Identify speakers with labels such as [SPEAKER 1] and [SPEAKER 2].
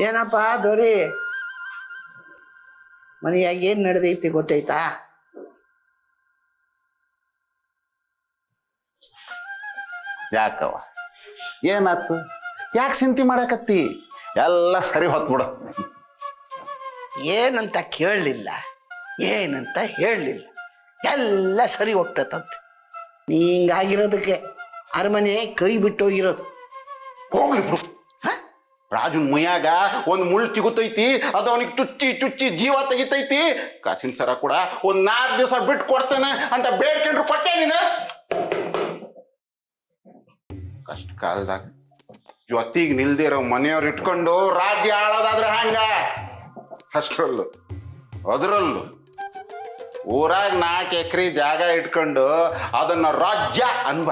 [SPEAKER 1] ಏನಪ್ಪ ದೊರಿ ಮನೆಯಾಗ ಏನ್ ನಡೆದೈತಿ ಗೊತ್ತೈತಾ?
[SPEAKER 2] ಯಾಕವ ಏನಾತು? ಯಾಕೆ ಚಿಂತೆ ಮಾಡಕತ್ತಿ? ಎಲ್ಲ ಸರಿ ಹೊತ್ಬಿಡ.
[SPEAKER 1] ಏನಂತ ಕೇಳಲಿಲ್ಲ, ಏನಂತ ಹೇಳಲಿಲ್ಲ, ಎಲ್ಲ ಸರಿ ಹೋಗ್ತದಂತೆ. ನೀ ಹಿಂಗಾಗಿರೋದಕ್ಕೆ ಅರಮನೆ ಕೈ ಬಿಟ್ಟು ಹೋಗಿರೋದು.
[SPEAKER 2] ಹೋಗ್ಲಿ ಬಿಡು. ರಾಜುನ್ ಮೈಯಾಗ ಒಂದು ಮುಳ್ಳು ಸಿಗುತ್ತೈತಿ, ಅದು ಅವನಿಗೆ ಚುಚ್ಚಿ ಚುಚ್ಚಿ ಜೀವ ತೆಗಿತೈತಿ. ಕಾಸಿನ ಸರ ಕೂಡ ಒಂದ್ 4 ದಿವಸ ಬಿಟ್ಟು ಕೊಡ್ತೇನೆ ಅಂತ ಬೇಡ್ಕೊಂಡ್ರು ಕೊಟ್ಟೆ ನೀನು. ಕಷ್ಟ ಕಾಲದಾಗ ಜೊತೆಗೆ ನಿಲ್ದಿರೋ ಮನೆಯವ್ರು ಇಟ್ಕೊಂಡು ರಾಜ್ಯ ಆಳೋದಾದ್ರೆ ಹಂಗ. ಅಷ್ಟ್ರಲ್ಲೂ ಅದರಲ್ಲೂ ಊರಾಗ 4 ಎಕರೆ ಜಾಗ ಇಟ್ಕೊಂಡು ಅದನ್ನ ರಾಜ್ಯ ಅನ್ಬ.